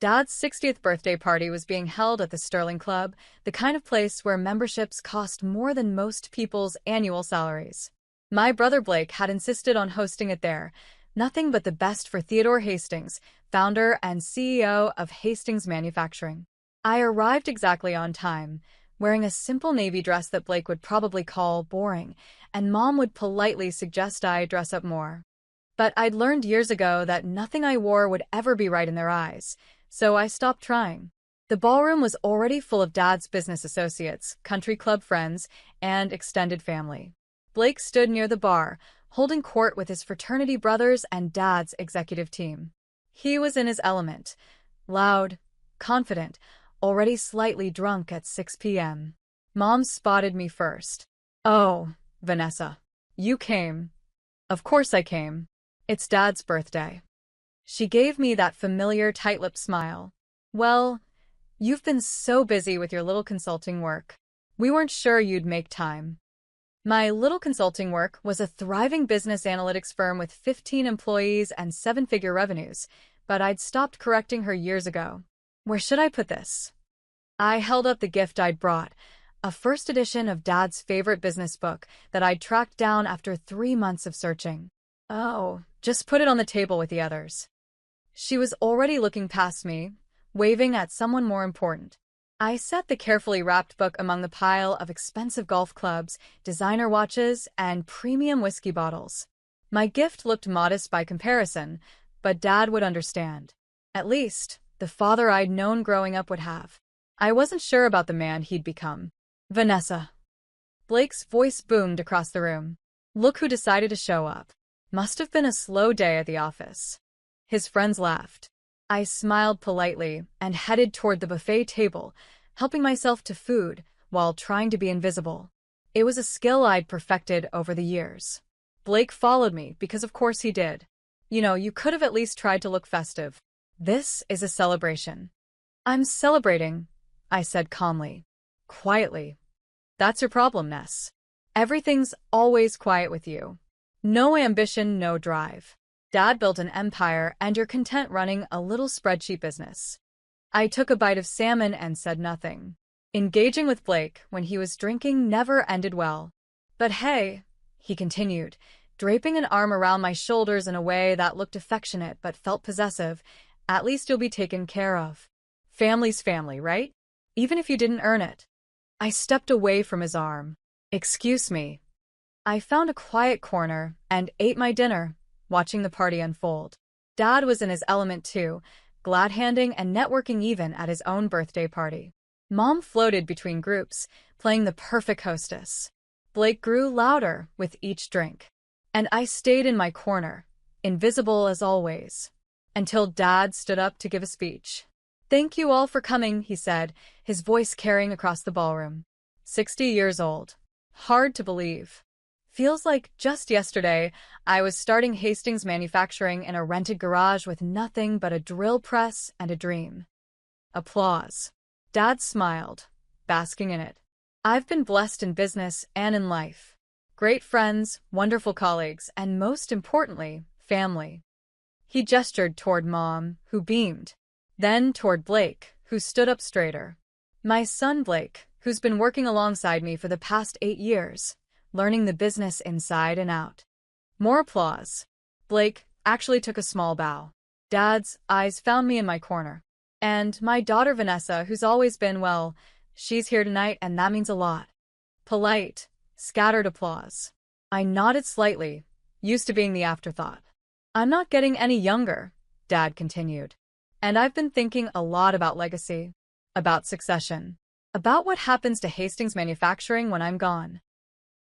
Dad's 60th birthday party was being held at the Sterling Club, the kind of place where memberships cost more than most people's annual salaries. My brother Blake had insisted on hosting it there. Nothing but the best for Theodore Hastings, founder and CEO of Hastings Manufacturing. I arrived exactly on time, wearing a simple navy dress that Blake would probably call boring, and Mom would politely suggest I dress up more. But I'd learned years ago that nothing I wore would ever be right in their eyes, so I stopped trying. The ballroom was already full of Dad's business associates, country club friends, and extended family. Blake stood near the bar, holding court with his fraternity brothers and Dad's executive team. He was in his element, loud, confident, already slightly drunk at 6 p.m. Mom spotted me first. "Oh, Vanessa. You came." "Of course I came. It's Dad's birthday." She gave me that familiar tight-lipped smile. "Well, you've been so busy with your little consulting work. We weren't sure you'd make time." My little consulting work was a thriving business analytics firm with 15 employees and seven-figure revenues, but I'd stopped correcting her years ago. Where should I put this? I held up the gift I'd brought, a first edition of Dad's favorite business book that I'd tracked down after 3 months of searching. "Oh, just put it on the table with the others." She was already looking past me, waving at someone more important. I set the carefully wrapped book among the pile of expensive golf clubs, designer watches, and premium whiskey bottles. My gift looked modest by comparison, but Dad would understand. At least, the father I'd known growing up would have. I wasn't sure about the man he'd become. "Vanessa." Blake's voice boomed across the room. "Look who decided to show up. Must have been a slow day at the office." His friends laughed. I smiled politely and headed toward the buffet table, helping myself to food while trying to be invisible. It was a skill I'd perfected over the years. Blake followed me because of course he did. You could have at least tried to look festive. This is a celebration." "I'm celebrating," I said calmly. Quietly. "That's your problem, Ness. Everything's always quiet with you. No ambition, no drive. Dad built an empire and you're content running a little spreadsheet business." I took a bite of salmon and said nothing. Engaging with Blake when he was drinking never ended well. "But hey," he continued, draping an arm around my shoulders in a way that looked affectionate but felt possessive, "at least you'll be taken care of. Family's family, right? Even if you didn't earn it." I stepped away from his arm. "Excuse me." I found a quiet corner and ate my dinner, watching the party unfold. Dad was in his element too, glad-handing and networking even at his own birthday party. Mom floated between groups, playing the perfect hostess. Blake grew louder with each drink. And I stayed in my corner, invisible as always, until Dad stood up to give a speech. "Thank you all for coming," he said, his voice carrying across the ballroom. 60 years old. Hard to believe. Feels like just yesterday I was starting Hastings Manufacturing in a rented garage with nothing but a drill press and a dream. Applause. Dad smiled, basking in it. I've been blessed in business and in life. Great friends, wonderful colleagues, and most importantly, family. He gestured toward Mom, who beamed. Then toward Blake, who stood up straighter. My son Blake, who's been working alongside me for the past 8 years, learning the business inside and out. More applause. Blake actually took a small bow. Dad's eyes found me in my corner. And my daughter Vanessa, who's always been, well, she's here tonight and that means a lot. Polite, scattered applause. I nodded slightly, used to being the afterthought. "I'm not getting any younger," Dad continued. "And I've been thinking a lot about legacy, about succession, about what happens to Hastings Manufacturing when I'm gone."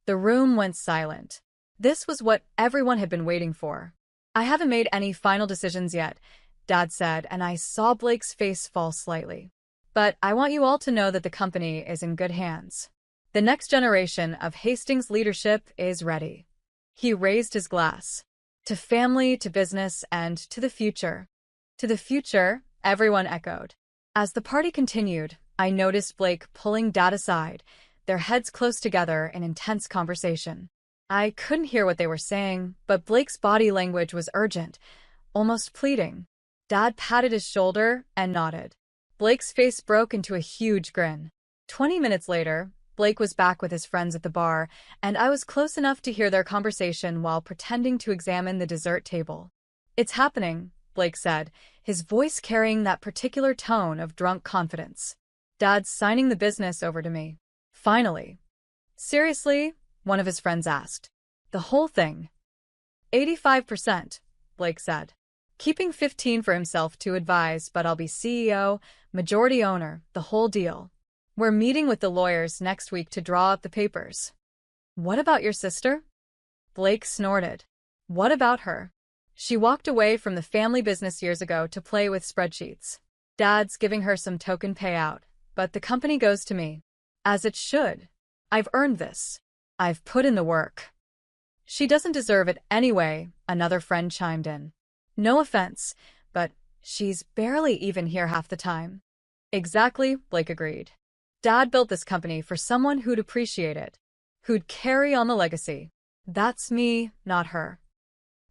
The room went silent. This was what everyone had been waiting for. "I haven't made any final decisions yet," Dad said, and I saw Blake's face fall slightly. "But I want you all to know that the company is in good hands. The next generation of Hastings leadership is ready." He raised his glass. "To family, to business, and to the future." "To the future," everyone echoed. As the party continued, I noticed Blake pulling Dad aside, their heads close together in intense conversation. I couldn't hear what they were saying, but Blake's body language was urgent, almost pleading. Dad patted his shoulder and nodded. Blake's face broke into a huge grin. 20 minutes later, Blake was back with his friends at the bar, and I was close enough to hear their conversation while pretending to examine the dessert table. "It's happening," Blake said, his voice carrying that particular tone of drunk confidence. "Dad's signing the business over to me. Finally." "Seriously?" one of his friends asked. "The whole thing?" 85%, Blake said. "Keeping 15 for himself to advise, but I'll be CEO, majority owner, the whole deal. We're meeting with the lawyers next week to draw up the papers." "What about your sister?" Blake snorted. "What about her? She walked away from the family business years ago to play with spreadsheets. Dad's giving her some token payout, but the company goes to me. As it should. I've earned this. I've put in the work." "She doesn't deserve it anyway," another friend chimed in. "No offense, but she's barely even here half the time." "Exactly," Blake agreed. "Dad built this company for someone who'd appreciate it, who'd carry on the legacy. That's me, not her."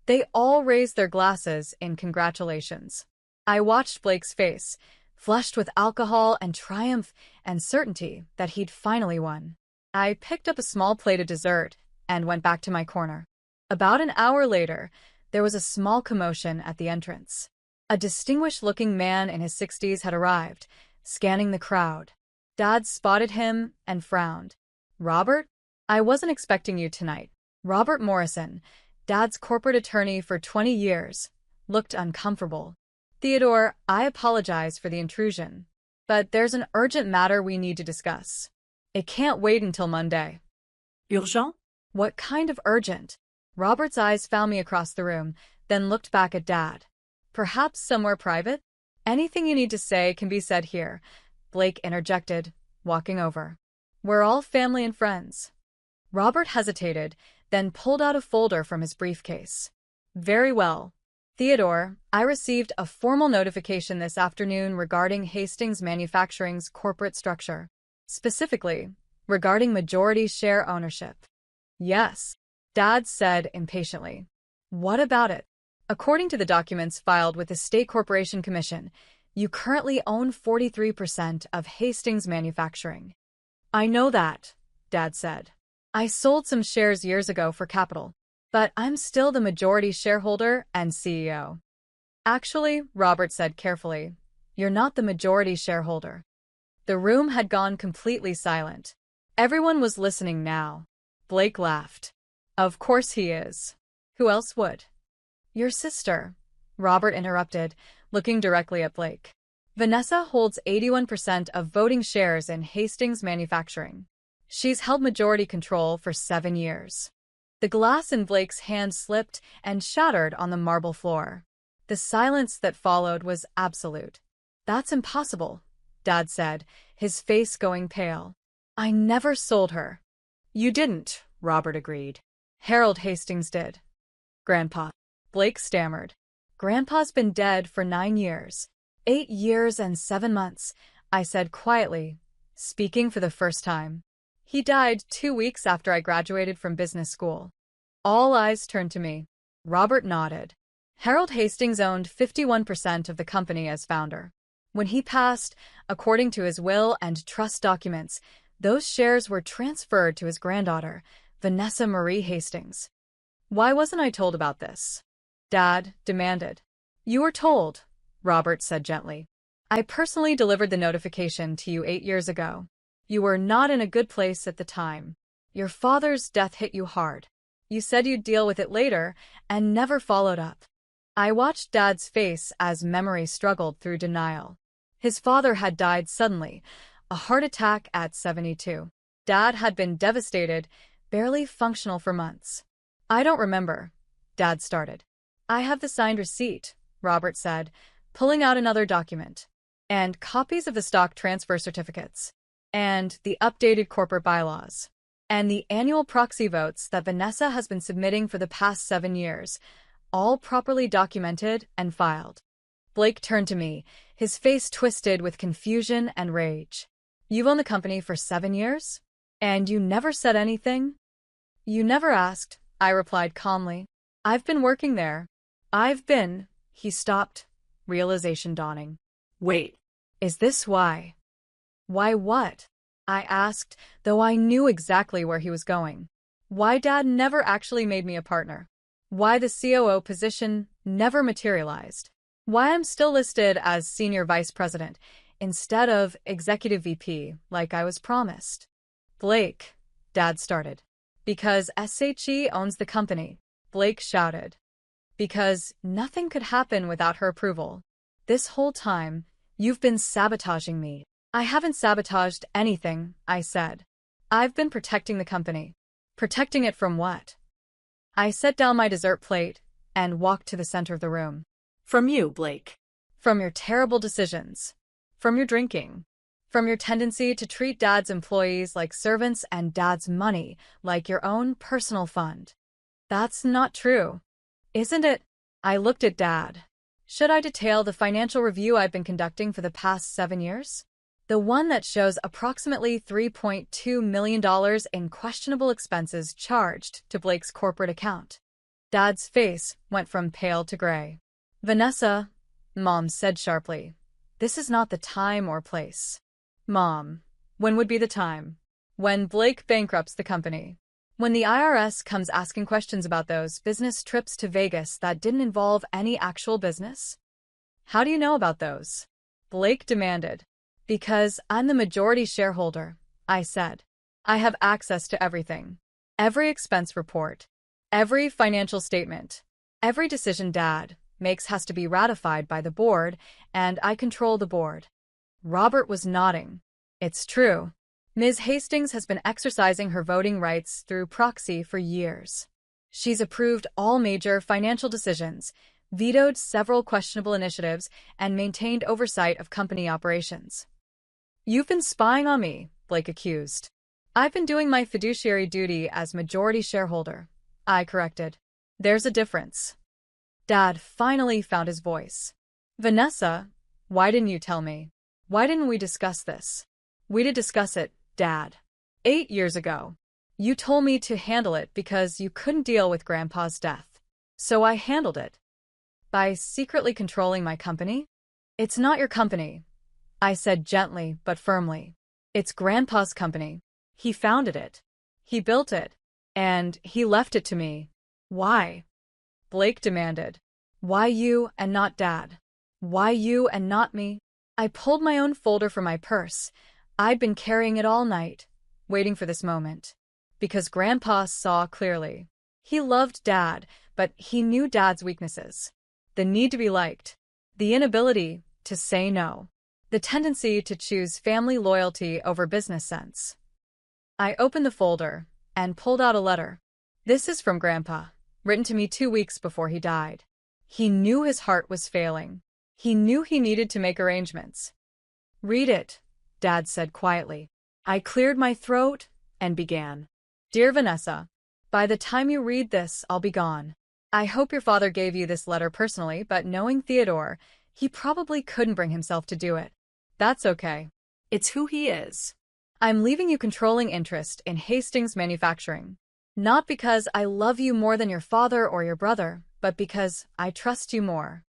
They all raised their glasses in congratulations. I watched Blake's face, flushed with alcohol and triumph and certainty that he'd finally won. I picked up a small plate of dessert and went back to my corner. About an hour later, there was a small commotion at the entrance. A distinguished-looking man in his 60s had arrived, scanning the crowd. Dad spotted him and frowned. "Robert? I wasn't expecting you tonight." Robert Morrison, Dad's corporate attorney for 20 years, looked uncomfortable. "Theodore, I apologize for the intrusion, but there's an urgent matter we need to discuss. It can't wait until Monday." Urgent? "What kind of urgent?" Robert's eyes found me across the room, then looked back at Dad. "Perhaps somewhere private?" "Anything you need to say can be said here," Blake interjected, walking over. "We're all family and friends." Robert hesitated, then pulled out a folder from his briefcase. "Very well. Theodore, I received a formal notification this afternoon regarding Hastings Manufacturing's corporate structure. Specifically, regarding majority share ownership." "Yes," Dad said impatiently. "What about it?" "According to the documents filed with the State Corporation Commission, you currently own 43% of Hastings Manufacturing." "I know that," Dad said. "I sold some shares years ago for capital, but I'm still the majority shareholder and CEO." "Actually," Robert said carefully, "you're not the majority shareholder." The room had gone completely silent. Everyone was listening now. Blake laughed. "Of course he is. Who else would?" "Your sister," Robert interrupted, looking directly at Blake. "Vanessa holds 81% of voting shares in Hastings Manufacturing. She's held majority control for 7 years." The glass in Blake's hand slipped and shattered on the marble floor. The silence that followed was absolute. "That's impossible," Dad said, his face going pale. "I never sold her." "You didn't," Robert agreed. "Harold Hastings did." "Grandpa," Blake stammered. "Grandpa's been dead for 9 years. 8 years and 7 months, I said quietly, speaking for the first time. "He died 2 weeks after I graduated from business school." All eyes turned to me. Robert nodded. "Harold Hastings owned 51% of the company as founder. When he passed, according to his will and trust documents, those shares were transferred to his granddaughter, Vanessa Marie Hastings." "Why wasn't I told about this?" Dad demanded. "You were told," Robert said gently. "I personally delivered the notification to you 8 years ago. You were not in a good place at the time. Your father's death hit you hard. You said you'd deal with it later and never followed up." I watched Dad's face as memory struggled through denial. His father had died suddenly, a heart attack at 72. Dad had been devastated, barely functional for months. "I don't remember," Dad started. "I have the signed receipt," Robert said, pulling out another document. "And copies of the stock transfer certificates. And the updated corporate bylaws. And the annual proxy votes that Vanessa has been submitting for the past 7 years, all properly documented and filed." Blake turned to me, his face twisted with confusion and rage. "You've owned the company for 7 years? And you never said anything?" "You never asked," I replied calmly. "I've been working there." He stopped, realization dawning. Wait, Is this why? Why what? I asked, though I knew exactly where he was going. Why Dad never actually made me a partner? Why the COO position never materialized? Why I'm still listed as Senior Vice President instead of Executive VP like I was promised? Blake, Dad started. Because SHE owns the company, Blake shouted. Because nothing could happen without her approval. This whole time, you've been sabotaging me. I haven't sabotaged anything, I said. I've been protecting the company. Protecting it from what? I set down my dessert plate and walked to the center of the room. from you, Blake. From your terrible decisions. From your drinking. From your tendency to treat Dad's employees like servants and Dad's money like your own personal fund. That's not true, isn't it? I looked at Dad. Should I detail the financial review I've been conducting for the past 7 years? The one that shows approximately $3.2 million in questionable expenses charged to Blake's corporate account. Dad's face went from pale to gray. Vanessa, Mom said sharply, this is not the time or place. Mom, when would be the time? When Blake bankrupts the company. When the IRS comes asking questions about those business trips to Vegas that didn't involve any actual business? How do you know about those? Blake demanded. Because I'm the majority shareholder, I said. I have access to everything. Every expense report. Every financial statement. Every decision Dad makes has to be ratified by the board, and I control the board. Robert was nodding. It's true. Ms. Hastings has been exercising her voting rights through proxy for years. She's approved all major financial decisions, vetoed several questionable initiatives, and maintained oversight of company operations. You've been spying on me, Blake accused. I've been doing my fiduciary duty as majority shareholder, I corrected. There's a difference. Dad finally found his voice. Vanessa, why didn't you tell me? Why didn't we discuss this? We did discuss it, Dad. 8 years ago. You told me to handle it because you couldn't deal with Grandpa's death. So I handled it. By secretly controlling my company? It's not your company, I said gently but firmly. It's Grandpa's company. He founded it. He built it. And he left it to me. Why? Blake demanded. Why you and not Dad? Why you and not me? I pulled my own folder from my purse. I'd been carrying it all night, waiting for this moment. Because Grandpa saw clearly. He loved Dad, but he knew Dad's weaknesses. The need to be liked. The inability to say no. The tendency to choose family loyalty over business sense. I opened the folder and pulled out a letter. This is from Grandpa, written to me 2 weeks before he died. He knew his heart was failing. He knew he needed to make arrangements. Read it, Dad said quietly. I cleared my throat and began. Dear Vanessa, by the time you read this, I'll be gone. I hope your father gave you this letter personally, but knowing Theodore, he probably couldn't bring himself to do it. That's okay. It's who he is. I'm leaving you controlling interest in Hastings Manufacturing. Not because I love you more than your father or your brother, but because I trust you more.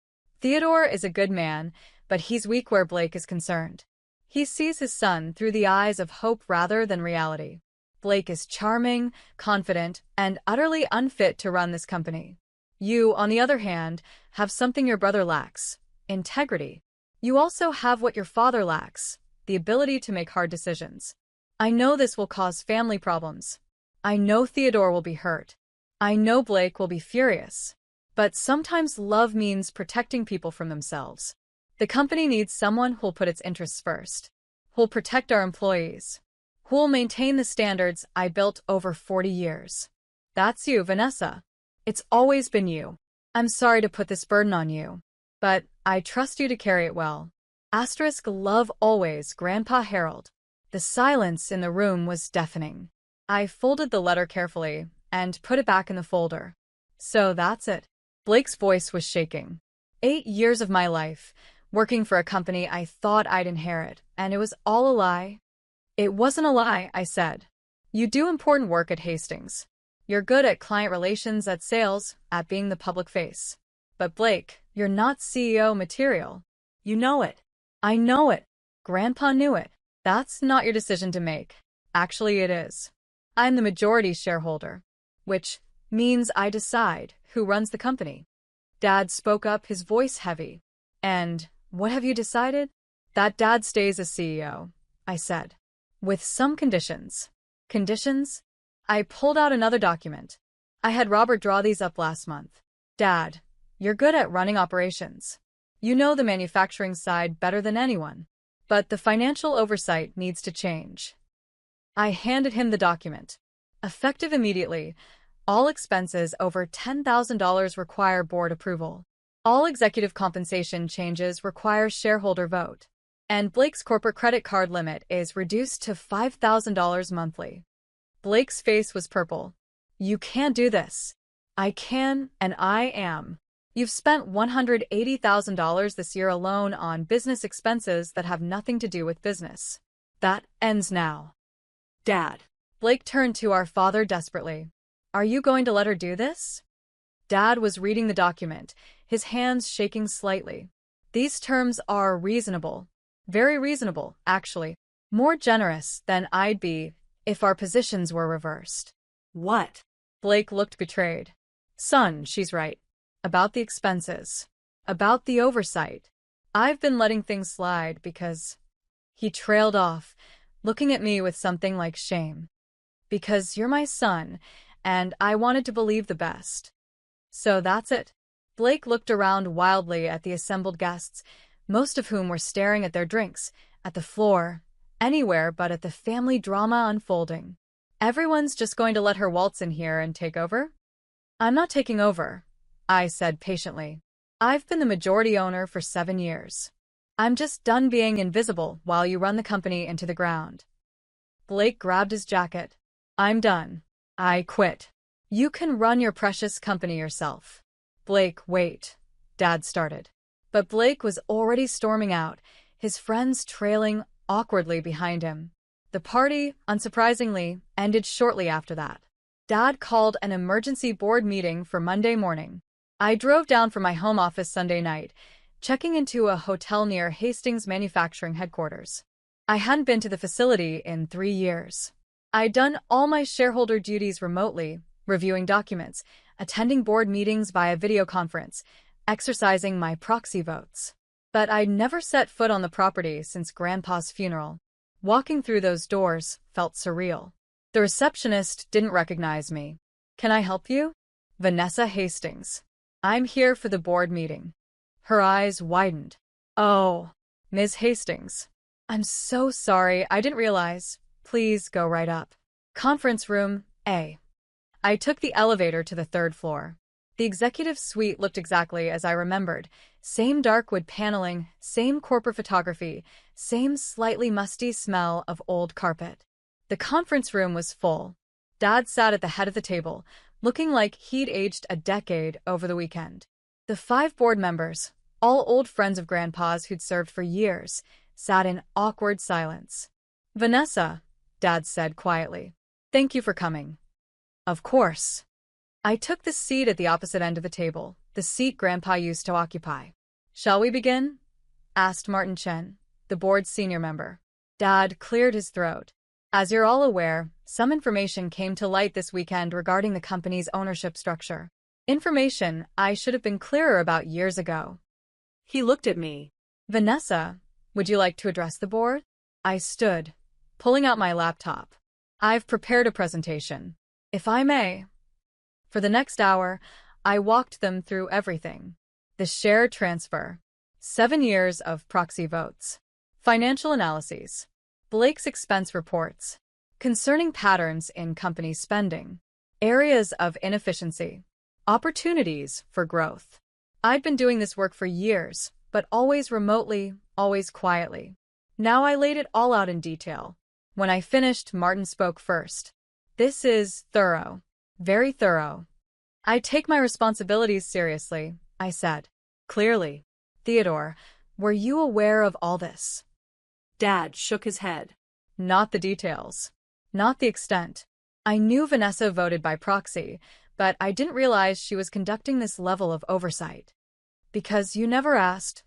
Theodore is a good man, but he's weak where Blake is concerned. He sees his son through the eyes of hope rather than reality. Blake is charming, confident, and utterly unfit to run this company. You, on the other hand, have something your brother lacks: integrity. You also have what your father lacks: the ability to make hard decisions. I know this will cause family problems. I know Theodore will be hurt. I know Blake will be furious. But sometimes love means protecting people from themselves. The company needs someone who'll put its interests first, who'll protect our employees, who'll maintain the standards I built over 40 years. That's you, Vanessa. It's always been you. I'm sorry to put this burden on you, but I trust you to carry it well. Asterisk love always, Grandpa Harold. The silence in the room was deafening. I folded the letter carefully and put it back in the folder. So that's it. Blake's voice was shaking. 8 years of my life, working for a company I thought I'd inherit, and it was all a lie. It wasn't a lie, I said. You do important work at Hastings. You're good at client relations, at sales, at being the public face. But Blake, You're not CEO material. You know it. I know it. Grandpa knew it. That's not your decision to make. Actually, it is. I'm the majority shareholder, which means I decide who runs the company. Dad spoke up, his voice heavy. And what have you decided? That Dad stays as CEO, I said. With some conditions. Conditions? I pulled out another document. I had Robert draw these up last month. Dad, you're good at running operations. You know the manufacturing side better than anyone. But the financial oversight needs to change. I handed him the document. Effective immediately, all expenses over $10,000 require board approval. All executive compensation changes require shareholder vote. And Blake's corporate credit card limit is reduced to $5,000 monthly. Blake's face was purple. You can't do this. I can, and I am. You've spent $180,000 this year alone on business expenses that have nothing to do with business. That ends now. Dad. Blake turned to our father desperately. Are you going to let her do this? Dad was reading the document, his hands shaking slightly. These terms are reasonable. Very reasonable, actually. More generous than I'd be if our positions were reversed. What? Blake looked betrayed. Son, she's right. About the expenses. About the oversight. I've been letting things slide because... He trailed off, looking at me with something like shame. Because you're my son, and I wanted to believe the best. So that's it. Blake looked around wildly at the assembled guests, most of whom were staring at their drinks, at the floor, anywhere but at the family drama unfolding. Everyone's just going to let her waltz in here and take over? I'm not taking over, I said patiently. I've been the majority owner for 7 years. I'm just done being invisible while you run the company into the ground. Blake grabbed his jacket. I'm done. I quit. You can run your precious company yourself. Blake, wait. Dad started. But Blake was already storming out, his friends trailing awkwardly behind him. The party, unsurprisingly, ended shortly after that. Dad called an emergency board meeting for Monday morning. I drove down from my home office Sunday night, checking into a hotel near Hastings Manufacturing Headquarters. I hadn't been to the facility in 3 years. I'd done all my shareholder duties remotely, reviewing documents, attending board meetings via video conference, exercising my proxy votes. But I'd never set foot on the property since Grandpa's funeral. Walking through those doors felt surreal. The receptionist didn't recognize me. Can I help you? Vanessa Hastings. I'm here for the board meeting. Her eyes widened. Oh, Ms. Hastings. I'm so sorry, I didn't realize. Please go right up. Conference room A. I took the elevator to the 3rd floor. The executive suite looked exactly as I remembered. Same dark wood paneling, same corporate photography, same slightly musty smell of old carpet. The conference room was full. Dad sat at the head of the table, looking like he'd aged a decade over the weekend. The 5 board members, all old friends of Grandpa's who'd served for years, sat in awkward silence. Vanessa, Dad said quietly. Thank you for coming. Of course. I took the seat at the opposite end of the table, the seat Grandpa used to occupy. Shall we begin? Asked Martin Chen, the board's senior member. Dad cleared his throat. As you're all aware, some information came to light this weekend regarding the company's ownership structure. Information I should have been clearer about years ago. He looked at me. Vanessa, would you like to address the board? I stood, pulling out my laptop. I've prepared a presentation. If I may. For the next hour, I walked them through everything. The share transfer. 7 years of proxy votes. Financial analyses. Blake's expense reports. Concerning patterns in company spending. Areas of inefficiency. Opportunities for growth. I'd been doing this work for years, but always remotely, always quietly. Now I laid it all out in detail. When I finished, Martin spoke first. This is thorough. Very thorough. I take my responsibilities seriously, I said. Clearly. Theodore, were you aware of all this? Dad shook his head. Not the details. Not the extent. I knew Vanessa voted by proxy, but I didn't realize she was conducting this level of oversight. Because you never asked,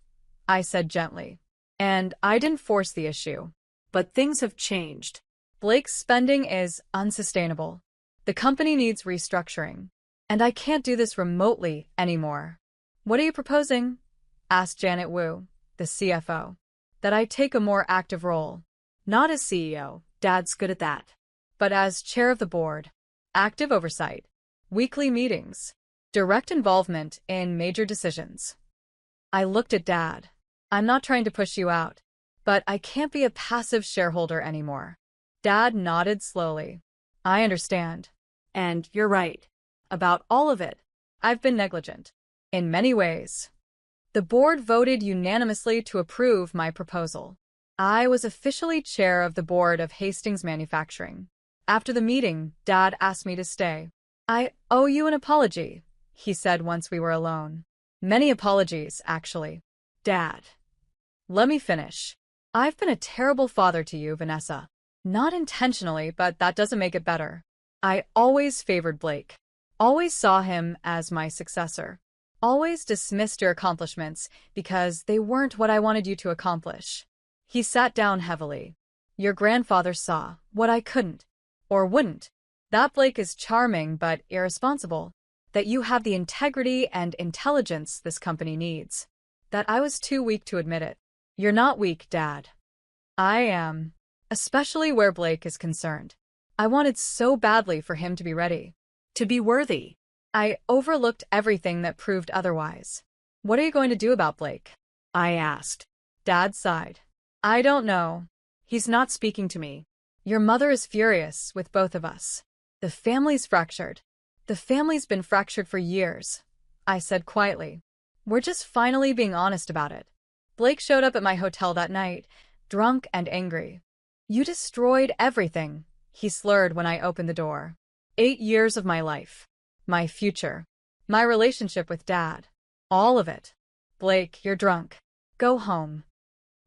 I said gently. And I didn't force the issue. But things have changed. Blake's spending is unsustainable. The company needs restructuring. And I can't do this remotely anymore. What are you proposing? Asked Janet Wu, the CFO. That I take a more active role. Not as CEO, Dad's good at that. But as chair of the board. Active oversight. Weekly meetings. Direct involvement in major decisions. I looked at Dad. I'm not trying to push you out, but I can't be a passive shareholder anymore. Dad nodded slowly. I understand. And you're right. About all of it. I've been negligent. In many ways. The board voted unanimously to approve my proposal. I was officially chair of the board of Hastings Manufacturing. After the meeting, Dad asked me to stay. I owe you an apology, he said once we were alone. Many apologies, actually. Dad. Let me finish. I've been a terrible father to you, Vanessa. Not intentionally, but that doesn't make it better. I always favored Blake. Always saw him as my successor. Always dismissed your accomplishments because they weren't what I wanted you to accomplish. He sat down heavily. Your grandfather saw what I couldn't, or wouldn't. That Blake is charming but irresponsible. That you have the integrity and intelligence this company needs. That I was too weak to admit it. You're not weak, Dad. I am. Especially where Blake is concerned. I wanted so badly for him to be ready. To be worthy. I overlooked everything that proved otherwise. What are you going to do about Blake? I asked. Dad sighed. I don't know. He's not speaking to me. Your mother is furious with both of us. The family's fractured. The family's been fractured for years, I said quietly. We're just finally being honest about it. Blake showed up at my hotel that night, drunk and angry. You destroyed everything, he slurred when I opened the door. 8 years of my life. My future. My relationship with Dad. All of it. Blake, you're drunk. Go home.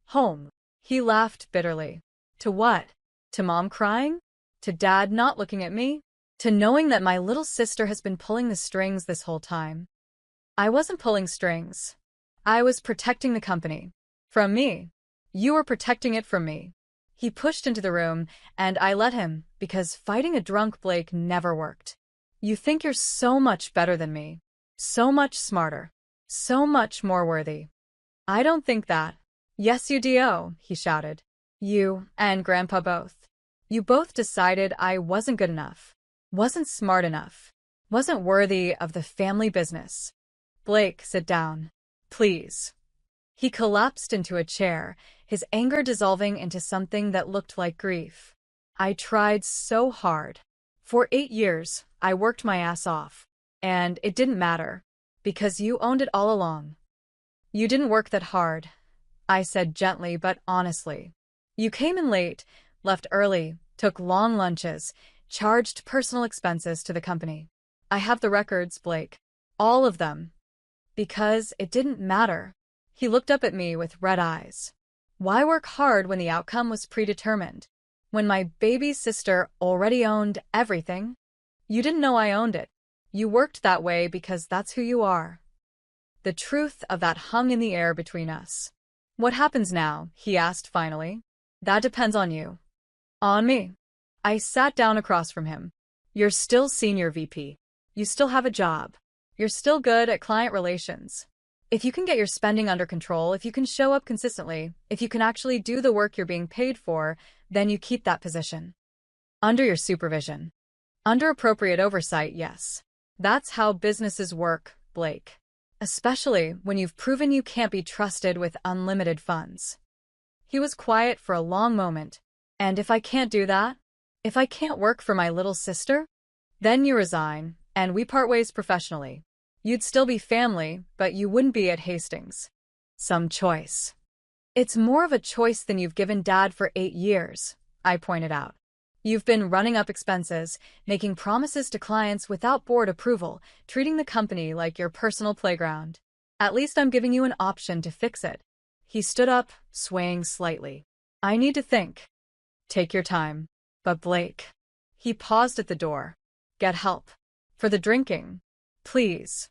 Home. He laughed bitterly. To what? To Mom crying? To Dad not looking at me? To knowing that my little sister has been pulling the strings this whole time? I wasn't pulling strings. I was protecting the company. From me. You were protecting it from me. He pushed into the room, and I let him, because fighting a drunk Blake never worked. You think you're so much better than me. So much smarter. So much more worthy. I don't think that. Yes, you do, he shouted. You and Grandpa both. You both decided I wasn't good enough. Wasn't smart enough. Wasn't worthy of the family business. Blake, sit down. Please. He collapsed into a chair, his anger dissolving into something that looked like grief. I tried so hard. For 8 years, I worked my ass off. And it didn't matter. Because you owned it all along. You didn't work that hard, I said gently but honestly. You came in late, left early, took long lunches, charged personal expenses to the company. I have the records, Blake. All of them. Because it didn't matter. He looked up at me with red eyes. Why work hard when the outcome was predetermined? When my baby sister already owned everything? You didn't know I owned it. You worked that way because that's who you are. The truth of that hung in the air between us. What happens now? He asked finally. That depends on you. On me. I sat down across from him. You're still senior VP. You still have a job. You're still good at client relations. If you can get your spending under control, if you can show up consistently, if you can actually do the work you're being paid for, then you keep that position. Under your supervision. Under appropriate oversight, yes. That's how businesses work, Blake. Especially when you've proven you can't be trusted with unlimited funds. He was quiet for a long moment. And if I can't do that? If I can't work for my little sister? Then you resign, and we part ways professionally. You'd still be family, but you wouldn't be at Hastings. Some choice. It's more of a choice than you've given Dad for 8 years, I pointed out. You've been running up expenses, making promises to clients without board approval, treating the company like your personal playground. At least I'm giving you an option to fix it. He stood up, swaying slightly. I need to think. Take your time. But Blake. He paused at the door. Get help. For the drinking. Please.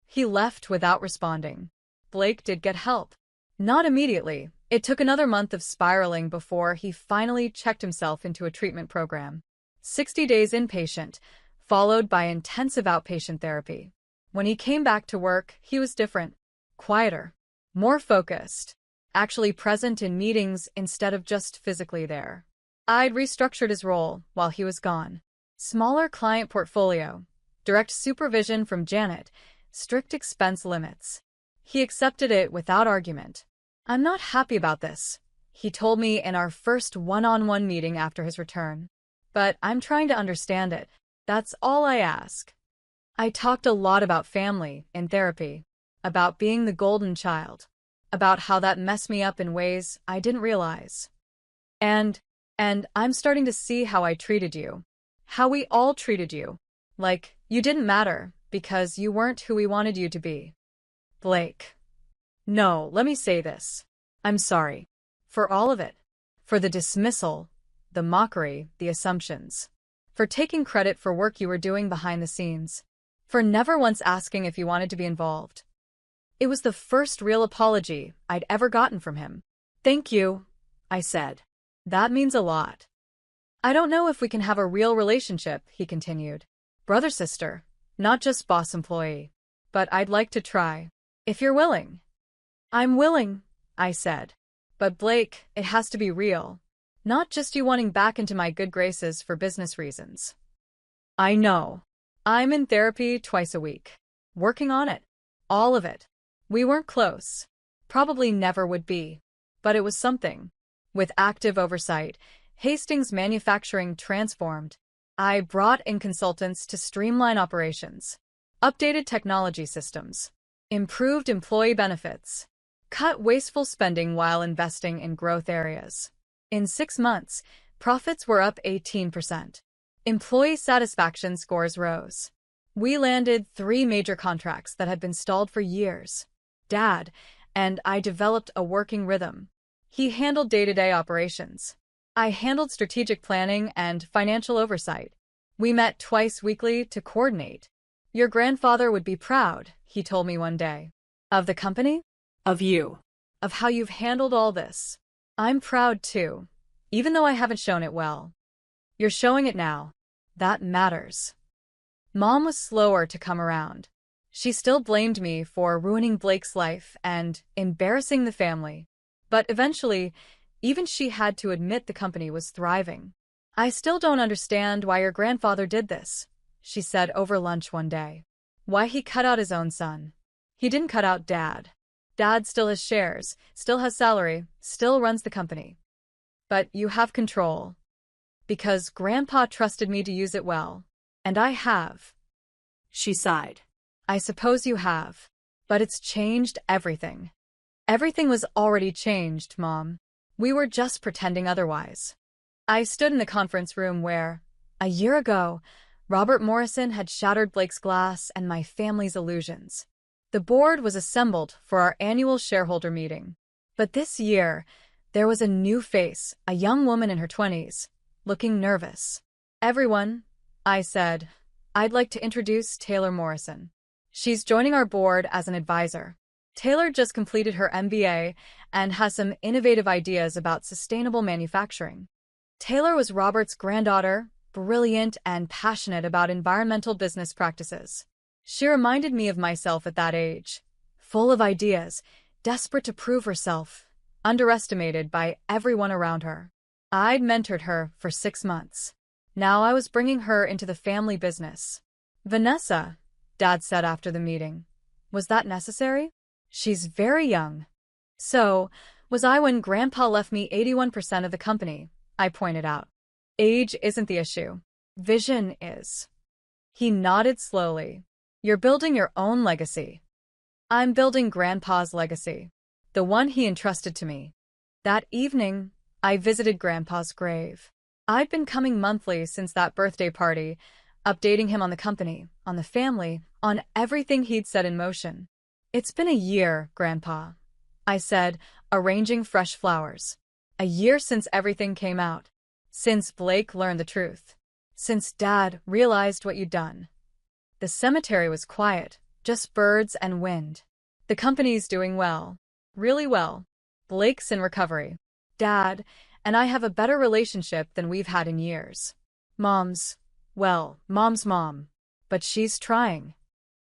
He left without responding. Blake did get help. Not immediately. It took another month of spiraling before he finally checked himself into a treatment program. 60 days inpatient, followed by intensive outpatient therapy. When he came back to work, he was different. Quieter. More focused. Actually present in meetings instead of just physically there. I'd restructured his role while he was gone. Smaller client portfolio. Direct supervision from Janet. Strict expense limits. He accepted it without argument. "I'm not happy about this," he told me in our first one-on-one meeting after his return. "But I'm trying to understand it. That's all I ask." I talked a lot about family in therapy, about being the golden child, about how that messed me up in ways I didn't realize. And I'm starting to see how I treated you. How we all treated you. Like, you didn't matter because you weren't who we wanted you to be. Blake. No, let me say this. I'm sorry. For all of it. For the dismissal, the mockery, the assumptions. For taking credit for work you were doing behind the scenes. For never once asking if you wanted to be involved. It was the first real apology I'd ever gotten from him. "Thank you," I said. "That means a lot." "I don't know if we can have a real relationship," he continued. "Brother-sister, not just boss-employee. But I'd like to try. If you're willing." "I'm willing," I said. "But Blake, it has to be real. Not just you wanting back into my good graces for business reasons." "I know. I'm in therapy twice a week. Working on it. All of it. We weren't close. Probably never would be. But it was something. With active oversight, Hastings Manufacturing transformed. I brought in consultants to streamline operations. Updated technology systems. Improved employee benefits. Cut wasteful spending while investing in growth areas. In 6 months, profits were up 18%. Employee satisfaction scores rose. We landed 3 major contracts that had been stalled for years. Dad and I developed a working rhythm. He handled day-to-day operations. I handled strategic planning and financial oversight. We met twice weekly to coordinate. "Your grandfather would be proud," he told me one day. "Of the company?" Of you. "Of how you've handled all this." "I'm proud too, even though I haven't shown it well." "You're showing it now. That matters." Mom was slower to come around. She still blamed me for ruining Blake's life and embarrassing the family. But eventually, even she had to admit the company was thriving. "I still don't understand why your grandfather did this," she said over lunch one day. "Why he cut out his own son. He didn't cut out Dad. Dad still has shares, still has salary, still runs the company. But you have control. Because Grandpa trusted me to use it well. And I have." She sighed. "I suppose you have. But it's changed everything." "Everything was already changed, Mom. We were just pretending otherwise." I stood in the conference room where, a year ago, Robert Morrison had shattered Blake's glass and my family's illusions. The board was assembled for our annual shareholder meeting. But this year, there was a new face, a young woman in her 20s, looking nervous. "Everyone," I said, "I'd like to introduce Taylor Morrison. She's joining our board as an advisor." Taylor just completed her MBA and has some innovative ideas about sustainable manufacturing. Taylor was Robert's granddaughter, brilliant and passionate about environmental business practices. She reminded me of myself at that age, full of ideas, desperate to prove herself, underestimated by everyone around her. I'd mentored her for 6 months. Now I was bringing her into the family business. "Vanessa," Dad said after the meeting, "was that necessary? She's very young." "So, was I when Grandpa left me 81% of the company," I pointed out. "Age isn't the issue. Vision is." He nodded slowly. "You're building your own legacy." "I'm building Grandpa's legacy. The one he entrusted to me." That evening, I visited Grandpa's grave. I'd been coming monthly since that birthday party, updating him on the company, on the family, on everything he'd set in motion. "It's been a year, Grandpa," I said, arranging fresh flowers. "A year since everything came out. Since Blake learned the truth. Since Dad realized what you'd done." The cemetery was quiet, just birds and wind. The company's doing well. Really well. Blake's in recovery. Dad and I have a better relationship than we've had in years. Mom's mom. But she's trying.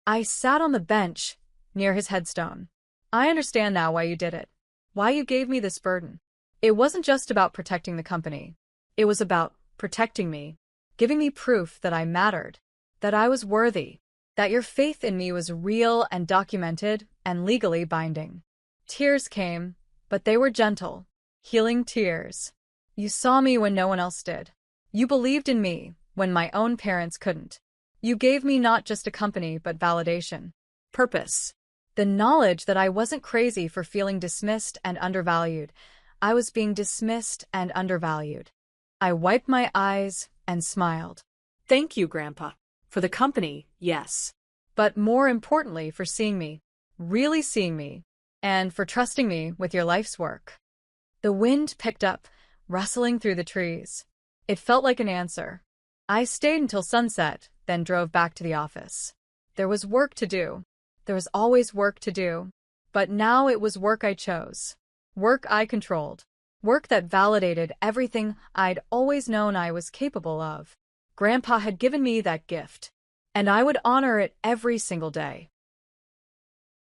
I sat on the bench near his headstone. I understand now why you did it. Why you gave me this burden. It wasn't just about protecting the company. It was about protecting me, giving me proof that I mattered, that I was worthy, that your faith in me was real and documented and legally binding. Tears came, but they were gentle, healing tears. You saw me when no one else did. You believed in me when my own parents couldn't. You gave me not just a company but validation. Purpose. The knowledge that I wasn't crazy for feeling dismissed and undervalued. I was being dismissed and undervalued. I wiped my eyes and smiled. Thank you, Grandpa. For the company, yes. But more importantly, for seeing me, really seeing me, and for trusting me with your life's work. The wind picked up, rustling through the trees. It felt like an answer. I stayed until sunset, then drove back to the office. There was work to do. There was always work to do. But now it was work I chose. Work I controlled. Work that validated everything I'd always known I was capable of. Grandpa had given me that gift, and I would honor it every single day.